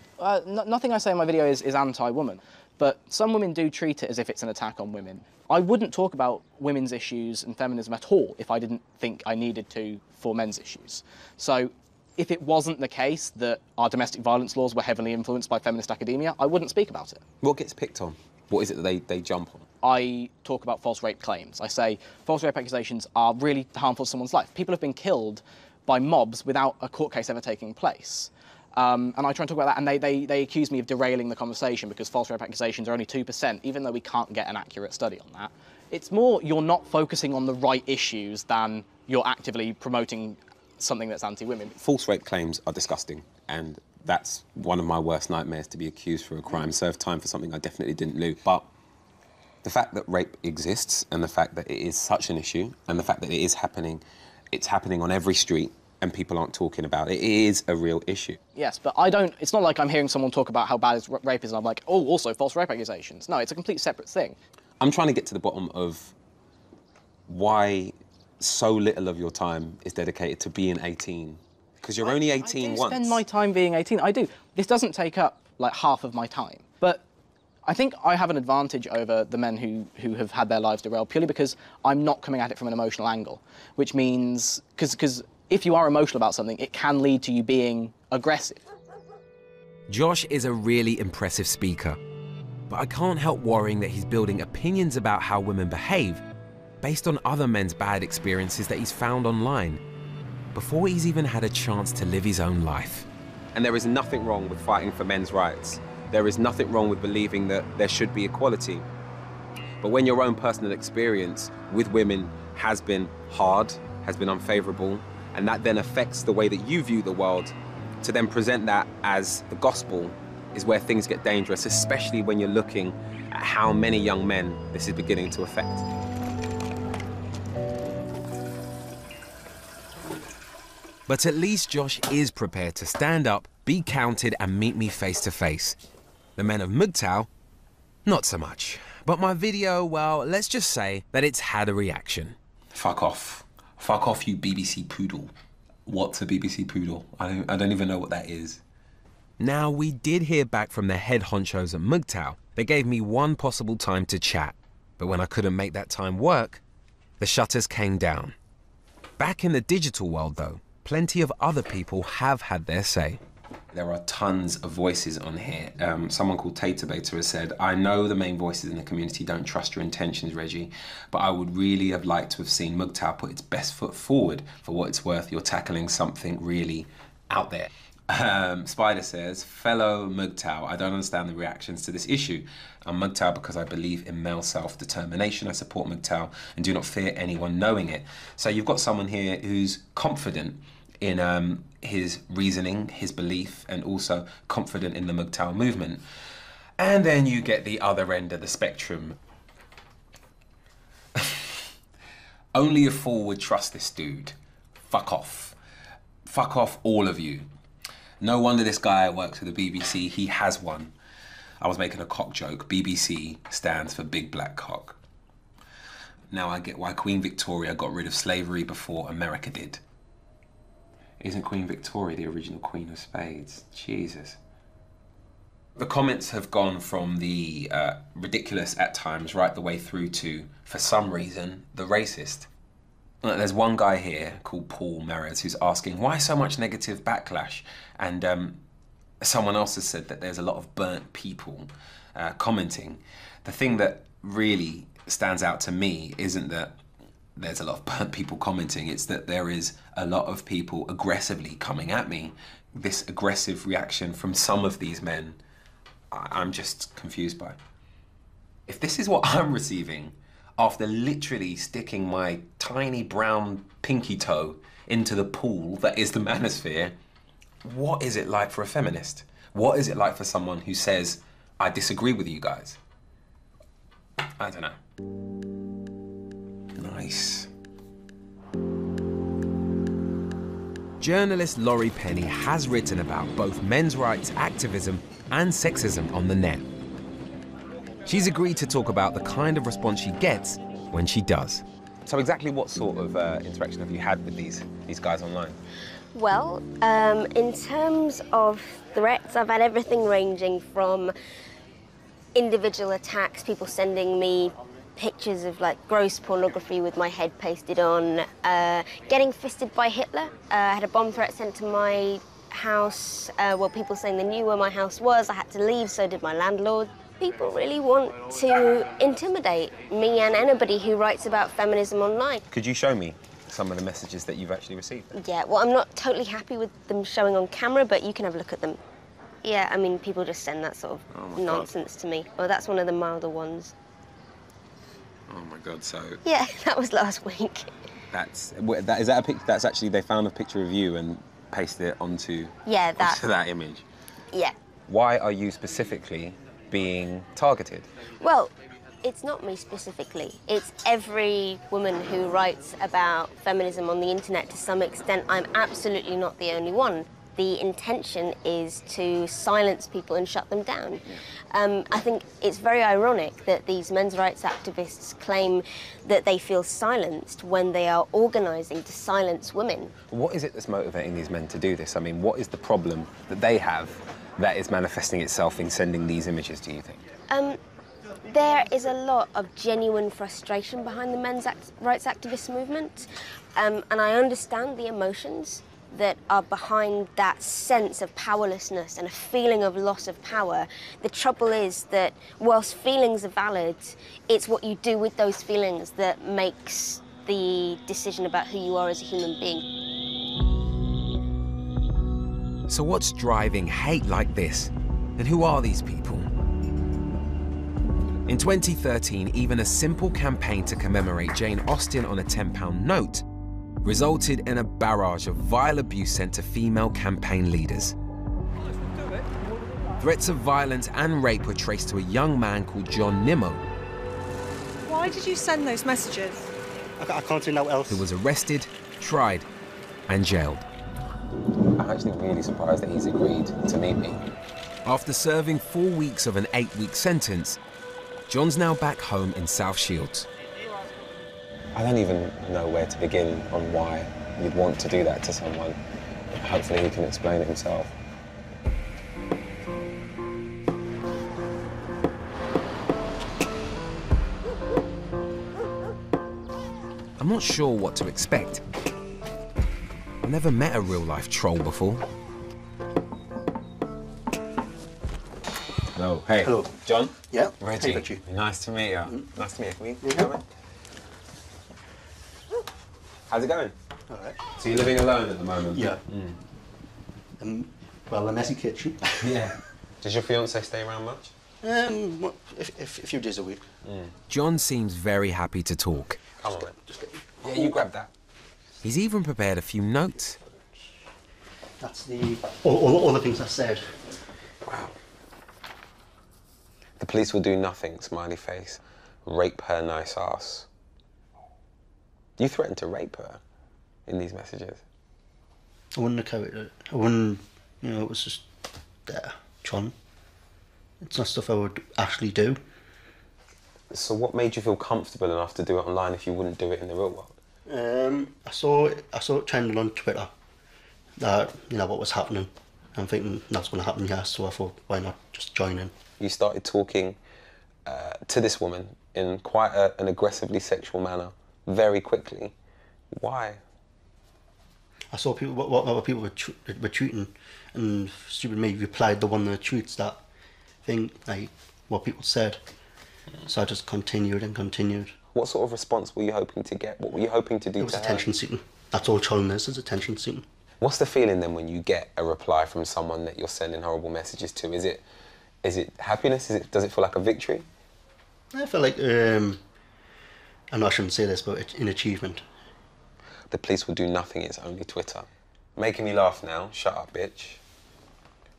[SPEAKER 11] Nothing I say in my video is anti-woman, but some women do treat it as if it's an attack on women. I wouldn't talk about women's issues and feminism at all if I didn't think I needed to for men's issues. So if it wasn't the case that our domestic violence laws were heavily influenced by feminist academia, I wouldn't speak about it.
[SPEAKER 2] What gets picked on? What is it that they jump on?
[SPEAKER 11] I talk about false rape claims. I say false rape accusations are really harmful to someone's life. People have been killed by mobs without a court case ever taking place. And I try and talk about that, and they accuse me of derailing the conversation because false rape accusations are only 2%, even though we can't get an accurate study on that. It's more you're not focusing on the right issues than you're actively promoting something that's anti-women.
[SPEAKER 2] False rape claims are disgusting, and that's one of my worst nightmares, to be accused for a crime, serve time for something I definitely didn't do. But the fact that rape exists, and the fact that it is such an issue, and the fact that it is happening, it's happening on every street, and people aren't talking about it. It is a real issue.
[SPEAKER 11] Yes, but it's not like I'm hearing someone talk about how bad rape is and I'm like, oh, also false rape accusations. No, it's a complete separate thing.
[SPEAKER 2] I'm trying to get to the bottom of why so little of your time is dedicated to being 18. Because you're only 18 once.
[SPEAKER 11] I spend my time being 18, I do. This doesn't take up like half of my time. But I think I have an advantage over the men who have had their lives derailed purely because I'm not coming at it from an emotional angle, which means, because if you are emotional about something, it can lead to you being aggressive.
[SPEAKER 1] Josh is a really impressive speaker, but I can't help worrying that he's building opinions about how women behave based on other men's bad experiences that he's found online, before he's even had a chance to live his own life.
[SPEAKER 2] And there is nothing wrong with fighting for men's rights. There is nothing wrong with believing that there should be equality. But when your own personal experience with women has been hard, has been unfavourable, and that then affects the way that you view the world, to then present that as the gospel is where things get dangerous, especially when you're looking at how many young men this is beginning to affect.
[SPEAKER 1] But at least Josh is prepared to stand up, be counted, and meet me face to face. The men of MGTOW, not so much. But my video, well, let's just say that it's had a reaction.
[SPEAKER 2] Fuck off. Fuck off, you BBC poodle. What's a BBC poodle? I don't even know what that is.
[SPEAKER 1] Now, we did hear back from the head honchos at MGTOW. They gave me one possible time to chat. But when I couldn't make that time work, the shutters came down. Back in the digital world, though, plenty of other people have had their say.
[SPEAKER 2] There are tons of voices on here. Someone called Tater Beta has said, I know the main voices in the community don't trust your intentions, Reggie, but I would really have liked to have seen MGTOW put its best foot forward. For what it's worth, you're tackling something really out there. Spider says, fellow MGTOW, I don't understand the reactions to this issue. I'm MGTOW because I believe in male self-determination. I support MGTOW and do not fear anyone knowing it. So you've got someone here who's confident in his reasoning, his belief, and also confident in the MGTOW movement. And then you get the other end of the spectrum. Only a fool would trust this dude. Fuck off. Fuck off, all of you. No wonder this guy works for the BBC. He has one. I was making a cock joke. BBC stands for Big Black Cock. Now I get why Queen Victoria got rid of slavery before America did. Isn't Queen Victoria the original Queen of Spades? Jesus. The comments have gone from the ridiculous at times right the way through to, for some reason, the racist. There's one guy here called Paul Merritt who's asking, why so much negative backlash? And someone else has said that there's a lot of burnt people commenting. The thing that really stands out to me isn't that there's a lot of burnt people commenting, it's that there is a lot of people aggressively coming at me. This aggressive reaction from some of these men, I'm just confused by. If this is what I'm receiving after literally sticking my tiny brown pinky toe into the pool that is the manosphere, what is it like for a feminist? What is it like for someone who says, I disagree with you guys? I don't know. Nice.
[SPEAKER 1] Journalist Laurie Penny has written about both men's rights activism and sexism on the net. She's agreed to talk about the kind of response she gets when she does.
[SPEAKER 2] So exactly what sort of interaction have you had with these guys online?
[SPEAKER 4] Well, in terms of threats, I've had everything ranging from individual attacks, people sending me pictures of like gross pornography with my head pasted on, getting fisted by Hitler. I had a bomb threat sent to my house, well, people saying they knew where my house was. I had to leave, so did my landlord. People really want to intimidate me and anybody who writes about feminism online.
[SPEAKER 2] Could you show me some of the messages that you've actually received?
[SPEAKER 4] Yeah, well, I'm not totally happy with them showing on camera, but you can have a look at them. Yeah, I mean, people just send that sort of nonsense to me. Well, that's one of the milder ones.
[SPEAKER 2] Oh my God, so...
[SPEAKER 4] Yeah, that was last week.
[SPEAKER 2] Is that a picture? That's actually, they found a picture of you and pasted it onto, onto that image?
[SPEAKER 4] Yeah.
[SPEAKER 2] Why are you specifically being targeted?
[SPEAKER 4] Well, it's not me specifically. It's every woman who writes about feminism on the internet to some extent. I'm absolutely not the only one. The intention is to silence people and shut them down. I think it's very ironic that these men's rights activists claim that they feel silenced when they are organising to silence women.
[SPEAKER 2] What is it that's motivating these men to do this? I mean, what is the problem that they have that is manifesting itself in sending these images, do you think?
[SPEAKER 4] There is a lot of genuine frustration behind the men's rights activist movement, and I understand the emotions that are behind that sense of powerlessness and a feeling of loss of power. The trouble is that whilst feelings are valid, it's what you do with those feelings that makes the decision about who you are as a human being.
[SPEAKER 1] So what's driving hate like this? And who are these people? In 2013, even a simple campaign to commemorate Jane Austen on a £10 note resulted in a barrage of vile abuse sent to female campaign leaders. Threats of violence and rape were traced to a young man called John Nimmo.
[SPEAKER 5] Why did you send those messages?
[SPEAKER 23] I can't see no else.
[SPEAKER 1] Who was arrested, tried, and jailed.
[SPEAKER 2] I'm actually really surprised that he's agreed to meet me.
[SPEAKER 1] After serving 4 weeks of an 8-week sentence, John's now back home in South Shields.
[SPEAKER 2] I don't even know where to begin on why you'd want to do that to someone. Hopefully he can explain it himself.
[SPEAKER 1] I'm not sure what to expect. I've never met a real-life troll before.
[SPEAKER 2] Hello. Hey.
[SPEAKER 23] Hello.
[SPEAKER 2] John?
[SPEAKER 23] Yeah.
[SPEAKER 2] Reggie.
[SPEAKER 23] Hey, Reggie.
[SPEAKER 2] Nice to meet you. Nice to meet you. Can we come in? How's it going?
[SPEAKER 23] All right.
[SPEAKER 2] So you're living alone at the moment?
[SPEAKER 23] Yeah. Well, a messy kitchen.
[SPEAKER 2] Yeah. Does your fiancée stay around much?
[SPEAKER 23] A few days a week.
[SPEAKER 1] John seems very happy to talk.
[SPEAKER 2] Come on, man. Yeah, you grab that.
[SPEAKER 1] He's even prepared a few notes.
[SPEAKER 23] That's all the things I said.
[SPEAKER 2] Wow. The police will do nothing, smiley face. Rape her nice ass. Do you threaten to rape her in these messages?
[SPEAKER 23] I wouldn't have carried it. I wouldn't, you know, it was just there, John. It's not stuff I would actually do.
[SPEAKER 2] So what made you feel comfortable enough to do it online if you wouldn't do it in the real world?
[SPEAKER 23] I saw it trending on Twitter that, you know, what was happening. I'm thinking that's going to happen, yeah, so I thought, why not just join in?
[SPEAKER 2] You started talking to this woman in quite an aggressively sexual manner very quickly. Why?
[SPEAKER 23] I saw people, what other people were tweeting, and stupid me replied the one of the tweets that thing, like what people said. So I just continued and continued.
[SPEAKER 2] What sort of response were you hoping to get? What were you hoping to do?
[SPEAKER 23] It was attention seeking. That's all trolling is attention seeking.
[SPEAKER 2] What's the feeling then when you get a reply from someone that you're sending horrible messages to? Is it happiness? Does it feel like a victory?
[SPEAKER 23] I feel like, I know I shouldn't say this, but it's an achievement.
[SPEAKER 2] The police will do nothing, it's only Twitter. Making me laugh now, shut up, bitch.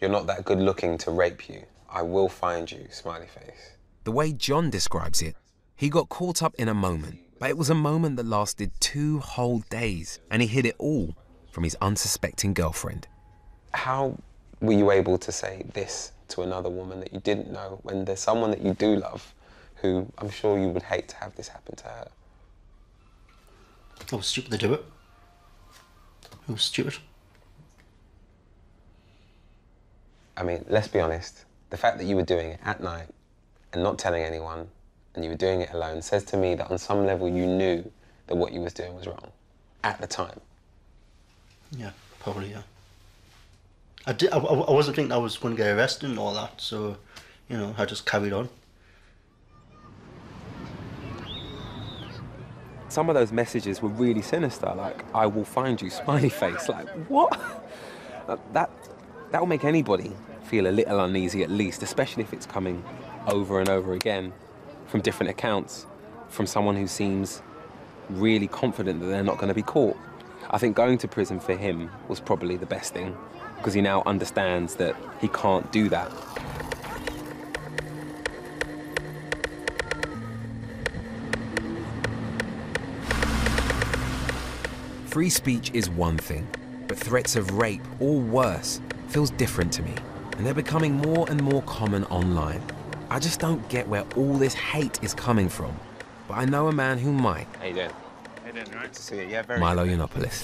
[SPEAKER 2] You're not that good looking to rape you. I will find you, smiley face.
[SPEAKER 1] The way John describes it, he got caught up in a moment, but it was a moment that lasted 2 whole days, and he hid it all from his unsuspecting girlfriend.
[SPEAKER 2] How were you able to say this to another woman that you didn't know when there's someone that you do love who I'm sure you would hate to have this happen to her?
[SPEAKER 23] I was stupid to do it. I was stupid.
[SPEAKER 2] I mean, let's be honest. The fact that you were doing it at night and not telling anyone, and you were doing it alone, says to me that on some level you knew that what you was doing was wrong at the time.
[SPEAKER 23] Yeah, probably, yeah. I wasn't thinking I was going to get arrested and all that, so, you know, I just carried on.
[SPEAKER 2] Some of those messages were really sinister, like, I will find you, smiley face. Like, what? That will make anybody feel a little uneasy at least, especially if it's coming over and over again from different accounts, from someone who seems really confident that they're not going to be caught. I think going to prison for him was probably the best thing, because he now understands that he can't do that.
[SPEAKER 1] Free speech is one thing, but threats of rape, or worse, feels different to me, and they're becoming more and more common online. I just don't get where all this hate is coming from, but I know a man who might.
[SPEAKER 2] How you doing?
[SPEAKER 13] How you doing, right?
[SPEAKER 2] Good to see you. Yeah, very
[SPEAKER 1] Milo
[SPEAKER 2] good.
[SPEAKER 1] Yiannopoulos.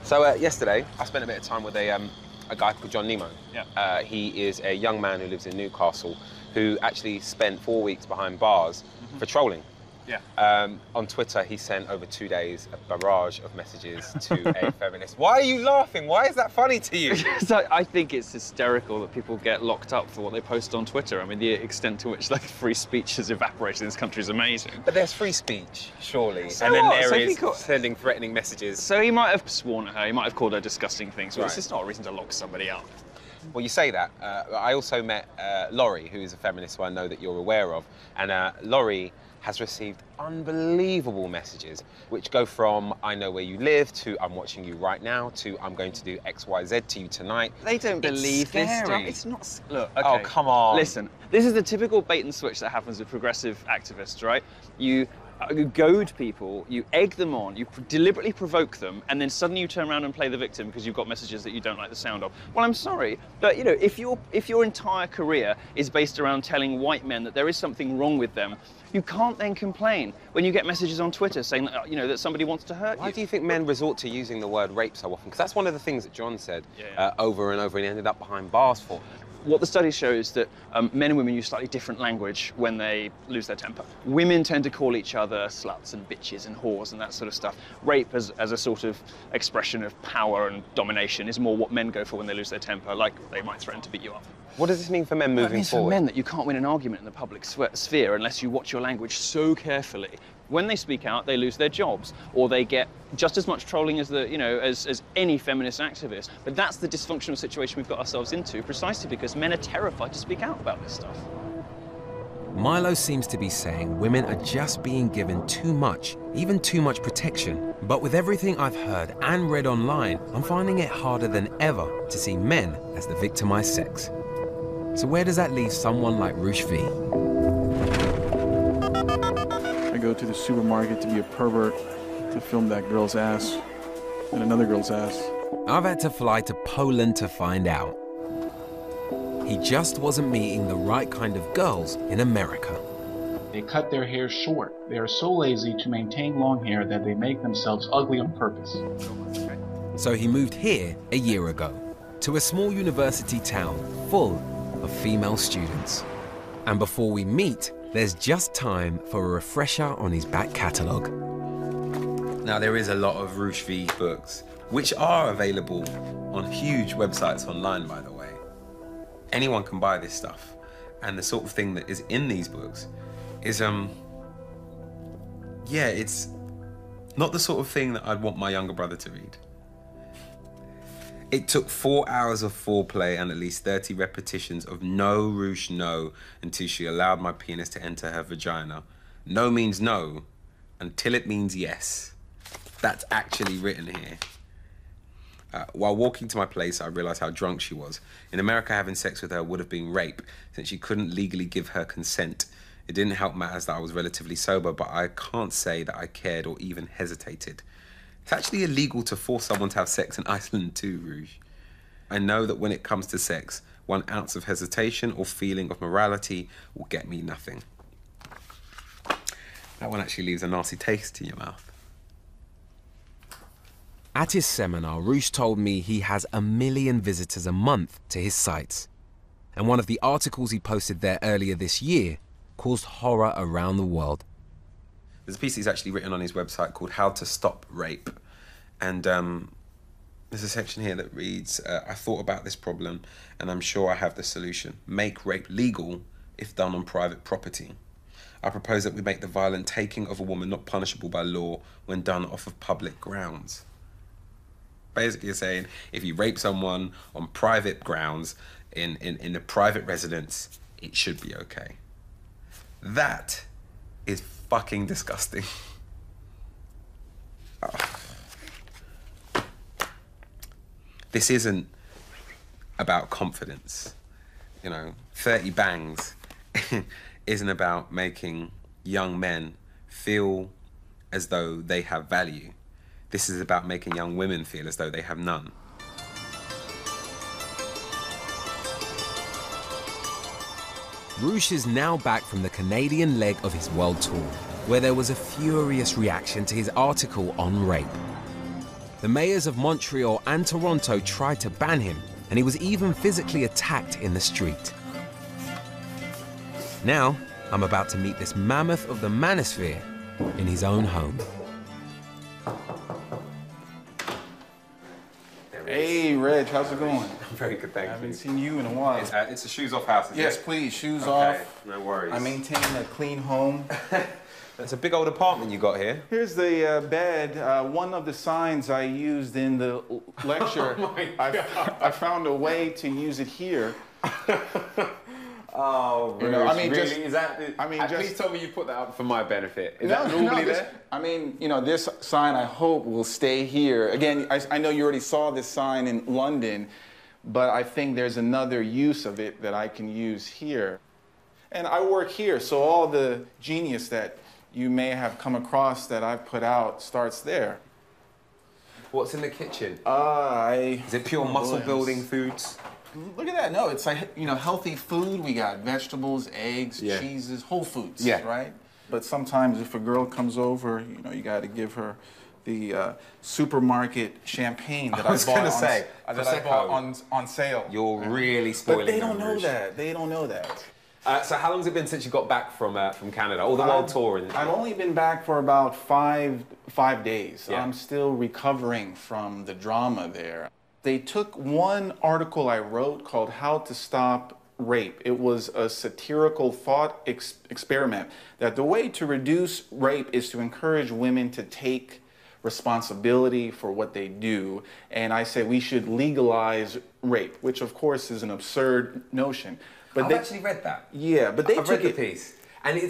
[SPEAKER 2] So yesterday, I spent a bit of time with a guy called John Nemo.
[SPEAKER 13] Yeah.
[SPEAKER 2] He is a young man who lives in Newcastle, who actually spent 4 weeks behind bars for trolling.
[SPEAKER 13] Yeah.
[SPEAKER 2] On Twitter, he sent over 2 days a barrage of messages to a feminist. Why are you laughing? Why is that funny to you?
[SPEAKER 13] So I think it's hysterical that people get locked up for what they post on Twitter. I mean, the extent to which like free speech has evaporated in this country is amazing.
[SPEAKER 2] But there's free speech, surely.
[SPEAKER 13] So
[SPEAKER 2] and then
[SPEAKER 13] what?
[SPEAKER 2] there
[SPEAKER 13] So
[SPEAKER 2] is sending threatening messages.
[SPEAKER 13] So he might have sworn at her, he might have called her disgusting things, but
[SPEAKER 2] Right.
[SPEAKER 13] it's just not a reason to lock somebody up.
[SPEAKER 2] Well, you say that. I also met Laurie, who is a feminist who I know that you're aware of. And Laurie has received unbelievable messages, which go from I know where you live to I'm watching you right now to I'm going to do X, Y, Z to you tonight.
[SPEAKER 13] They don't believe this stuff.
[SPEAKER 2] scary.
[SPEAKER 13] It's not. Look, okay.
[SPEAKER 2] Oh, come on.
[SPEAKER 13] Listen, this is the typical bait and switch that happens with progressive activists, right? You goad people, you egg them on, you deliberately provoke them, and then suddenly you turn around and play the victim because you've got messages that you don't like the sound of. Well, I'm sorry, but you know, if your entire career is based around telling white men that there is something wrong with them, you can't then complain when you get messages on Twitter saying that, you know, that somebody wants to hurt you.
[SPEAKER 2] Why do you think men resort to using the word rape so often? Because that's one of the things that John said over and over, and he ended up behind bars for.
[SPEAKER 13] What the study shows that men and women use slightly different language when they lose their temper. Women tend to call each other sluts and bitches and whores and that sort of stuff. Rape as a sort of expression of power and domination is more what men go for when they lose their temper, like they might threaten to beat you up.
[SPEAKER 2] What does this mean for men moving
[SPEAKER 13] It means
[SPEAKER 2] forward?
[SPEAKER 13] for men that you can't win an argument in the public sphere unless you watch your language so carefully. When they speak out, they lose their jobs, or they get just as much trolling as as any feminist activist. But that's the dysfunctional situation we've got ourselves into, precisely because men are terrified to speak out about this stuff.
[SPEAKER 1] Milo seems to be saying women are just being given too much, even too much protection. But with everything I've heard and read online, I'm finding it harder than ever to see men as the victimized sex. So where does that leave someone like Rush V?
[SPEAKER 14] I go
[SPEAKER 12] go to the supermarket to be a pervert, to film that girl's ass and another girl's ass.
[SPEAKER 1] I've had to fly to Poland to find out. He just wasn't meeting the right kind of girls in America.
[SPEAKER 12] They cut their hair short. They are so lazy to maintain long hair that they make themselves ugly on purpose.
[SPEAKER 1] So he moved here a year ago, to a small university town full of female students. And before we meet, there's just time for a refresher on his back catalogue.
[SPEAKER 2] Now, there is a lot of Roosh V books, which are available on huge websites online, by the way. Anyone can buy this stuff. And the sort of thing that is in these books is, yeah, it's not the sort of thing that I'd want my younger brother to read. It took 4 hours of foreplay and at least 30 repetitions of no, Roosh, no, until she allowed my penis to enter her vagina. No means no, until it means yes. That's actually written here. While walking to my place, I realized how drunk she was. In America, having sex with her would have been rape, since she couldn't legally give her consent. It didn't help matters that I was relatively sober, but I can't say that I cared or even hesitated. It's actually illegal to force someone to have sex in Iceland too, Roosh. I know that when it comes to sex, 1 ounce of hesitation or feeling of morality will get me nothing. That one actually leaves a nasty taste in your mouth.
[SPEAKER 1] At his seminar, Roosh told me he has 1 million visitors a month to his sites. And one of the articles he posted there earlier this year caused horror around the world.
[SPEAKER 2] There's a piece he's actually written on his website called How to Stop Rape. And there's a section here that reads, I thought about this problem and I'm sure I have the solution. Make rape legal if done on private property. I propose that we make the violent taking of a woman not punishable by law when done off of public grounds. Basically, you're saying if you rape someone on private grounds in a private residence, it should be okay. That is fucking disgusting. This isn't about confidence. You know, 30 bangs isn't about making young men feel as though they have value. This is about making young women feel as though they have none.
[SPEAKER 1] Roosh is now back from the Canadian leg of his world tour, where there was a furious reaction to his article on rape. The mayors of Montreal and Toronto tried to ban him, and he was even physically attacked in the street. Now, I'm about to meet this mammoth of the manosphere in his own home.
[SPEAKER 12] Hey, Reg, how's it going?
[SPEAKER 2] I'm very good, thank you.
[SPEAKER 12] I haven't seen you in a while.
[SPEAKER 2] It's a shoes off house,
[SPEAKER 12] Yes,
[SPEAKER 2] it?
[SPEAKER 12] please, shoes
[SPEAKER 2] Okay,
[SPEAKER 12] off.
[SPEAKER 2] no worries.
[SPEAKER 12] I maintain a clean home.
[SPEAKER 2] That's a big old apartment you got here.
[SPEAKER 12] Here's the bed. One of the signs I used in the lecture,
[SPEAKER 2] Oh my God.
[SPEAKER 12] I found a way to use it here.
[SPEAKER 2] Oh,
[SPEAKER 12] You know, I mean,
[SPEAKER 2] really?
[SPEAKER 12] just-
[SPEAKER 2] Is that?
[SPEAKER 12] I mean,
[SPEAKER 2] please
[SPEAKER 12] just-
[SPEAKER 2] tell me you put that up for my benefit. Is that normally
[SPEAKER 12] this,
[SPEAKER 2] there?
[SPEAKER 12] I mean, you know, this sign I hope will stay here. Again, I know you already saw this sign in London, but I think there's another use of it that I can use here. And I work here, so all the genius that you may have come across that I've put out starts there.
[SPEAKER 2] What's in the kitchen?
[SPEAKER 12] Is
[SPEAKER 2] it pure muscle building foods?
[SPEAKER 12] Look at that. No, it's like, you know, healthy food. We got vegetables, eggs,
[SPEAKER 2] Yeah.
[SPEAKER 12] cheeses, whole foods,
[SPEAKER 2] Yeah.
[SPEAKER 12] right? But sometimes if a girl comes over, you know, you got to give her the supermarket champagne that
[SPEAKER 2] I was
[SPEAKER 12] bought
[SPEAKER 2] gonna say,
[SPEAKER 12] that I
[SPEAKER 2] Prosecco.
[SPEAKER 12] bought on sale.
[SPEAKER 2] You're really spoiling
[SPEAKER 12] But they don't
[SPEAKER 2] them,
[SPEAKER 12] know
[SPEAKER 2] Roosh.
[SPEAKER 12] that. They don't know that.
[SPEAKER 2] So how long's it been since you got back from Canada? Or the world tour?
[SPEAKER 12] I've only been back for about five days.
[SPEAKER 2] Yeah.
[SPEAKER 12] I'm still recovering from the drama there. They took one article I wrote called How to Stop Rape. It was a satirical thought experiment that the way to reduce rape is to encourage women to take responsibility for what they do. And I say we should legalize rape, which of course is an absurd notion. But
[SPEAKER 2] I've
[SPEAKER 12] they
[SPEAKER 2] actually read that.
[SPEAKER 12] Yeah, but they
[SPEAKER 2] I've
[SPEAKER 12] took
[SPEAKER 2] read the piece. And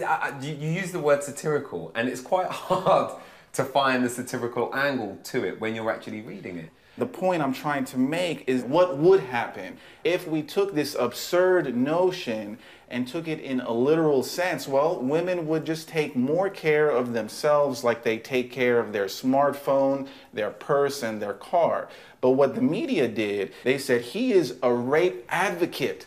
[SPEAKER 2] you use the word satirical, and it's quite hard to find the satirical angle to it when you're actually reading it.
[SPEAKER 12] The point I'm trying to make is what would happen if we took this absurd notion and took it in a literal sense. Well, women would just take more care of themselves like they take care of their smartphone, their purse, and their car. But what the media did, they said he is a rape advocate.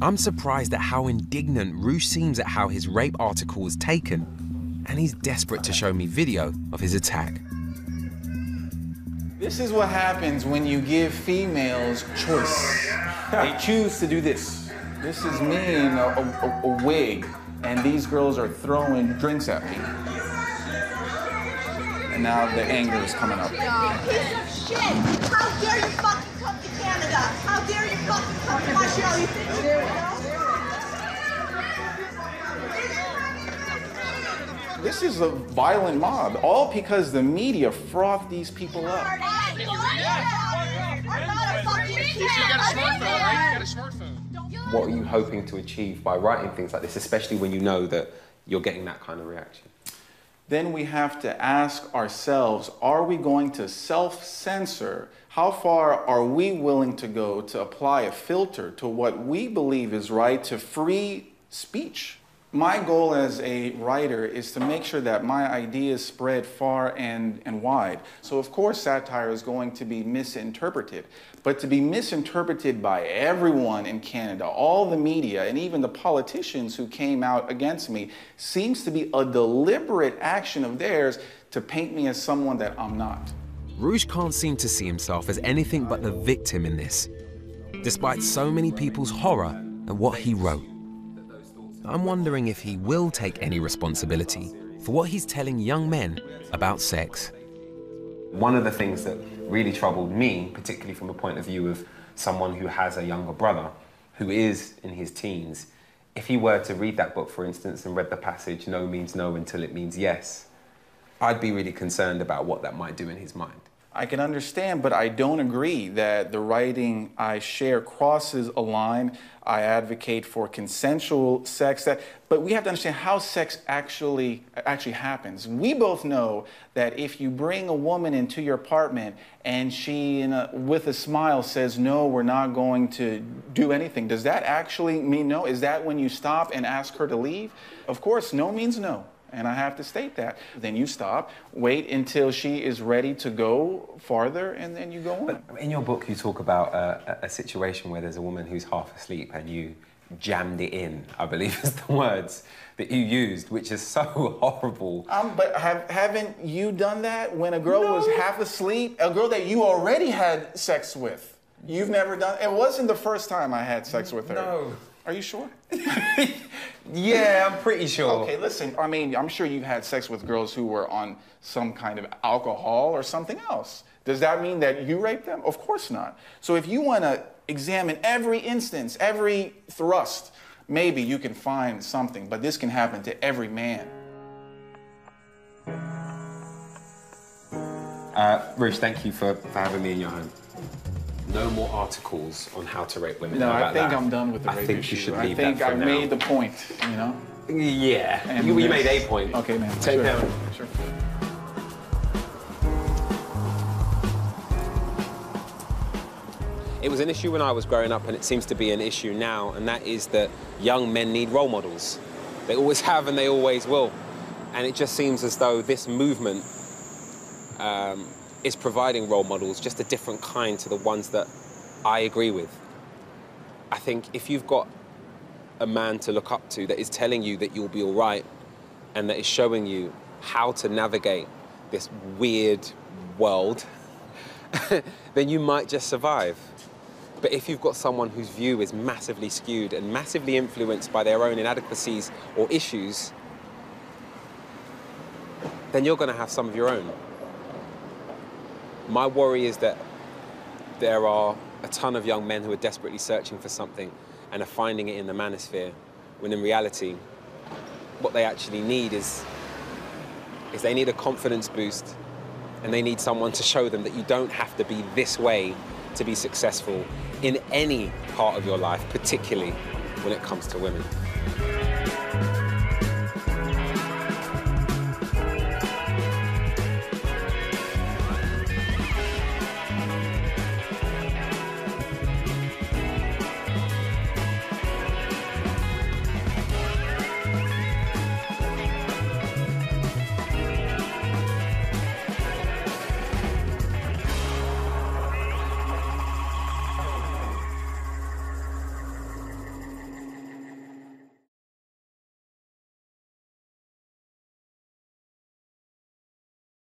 [SPEAKER 1] I'm surprised at how indignant Roosh seems at how his rape article was taken, and he's desperate to show me video of his attack.
[SPEAKER 12] This is what happens when you give females choice. They choose to do this. This is me in a wig, and these girls are throwing drinks at me. And now the anger is coming up.
[SPEAKER 3] Piece of shit! How dare you fucking come to Canada? How dare you fucking come to my show? You think you know?
[SPEAKER 12] This is a violent mob, all because the media frothed these people up.
[SPEAKER 2] What are you hoping to achieve by writing things like this, especially when you know that you're getting that kind of reaction?
[SPEAKER 12] Then we have to ask ourselves, are we going to self-censor? How far are we willing to go to apply a filter to what we believe is right, to free speech? My goal as a writer is to make sure that my ideas spread far and wide. So of course satire is going to be misinterpreted, but to be misinterpreted by everyone in Canada, all the media, and even the politicians who came out against me, seems to be a deliberate action of theirs to paint me as someone that I'm not.
[SPEAKER 1] Roosh can't seem to see himself as anything but the victim in this, despite so many people's horror at what he wrote. I'm wondering if he will take any responsibility for what he's telling young men about sex.
[SPEAKER 2] One of the things that really troubled me, particularly from the point of view of someone who has a younger brother who is in his teens, if he were to read that book, for instance, and read the passage, no means no until it means yes, I'd be really concerned about what that might do in his mind.
[SPEAKER 12] I can understand, but I don't agree that the writing I share crosses a line. I advocate for consensual sex, but we have to understand how sex actually happens. We both know that if you bring a woman into your apartment and she, with a smile, says, no, we're not going to do anything, does that actually mean no? Is that when you stop and ask her to leave? Of course, no means no. And I have to state that. Then you stop, wait until she is ready to go farther, and then you go on.
[SPEAKER 2] But in your book, you talk about a situation where there's a woman who's half asleep and you jammed it in, I believe is the words that you used, which is so horrible.
[SPEAKER 12] But haven't you done that when a girl was half asleep? A girl that you already had sex with. You've never done it? It wasn't the first time I had sex with her.
[SPEAKER 2] No.
[SPEAKER 12] Are you sure?
[SPEAKER 2] Yeah, I'm pretty sure.
[SPEAKER 12] Okay, listen, I mean, I'm sure you've had sex with girls who were on some kind of alcohol or something else. Does that mean that you raped them? Of course not. So if you want to examine every instance, every thrust, maybe you can find something, but this can happen to every man.
[SPEAKER 2] Roosh, thank you for having me in your home. No more articles on how to rape women.
[SPEAKER 12] No, I think I'm done with the rape issue.
[SPEAKER 2] I think you should leave
[SPEAKER 12] that for now. I think I've made the point, you know?
[SPEAKER 2] Yeah, you made a point.
[SPEAKER 12] Okay, man.
[SPEAKER 2] Take care.
[SPEAKER 12] Sure.
[SPEAKER 2] It was an issue when I was growing up, and it seems to be an issue now, and that is that young men need role models. They always have and they always will. And it just seems as though this movement is providing role models, just a different kind to the ones that I agree with. I think if you've got a man to look up to that is telling you that you'll be all right and that is showing you how to navigate this weird world, then you might just survive. But if you've got someone whose view is massively skewed and massively influenced by their own inadequacies or issues, then you're going to have some of your own. My worry is that there are a ton of young men who are desperately searching for something and are finding it in the manosphere, when in reality, what they actually need is they need a confidence boost, and they need someone to show them that you don't have to be this way to be successful in any part of your life, particularly when it comes to women.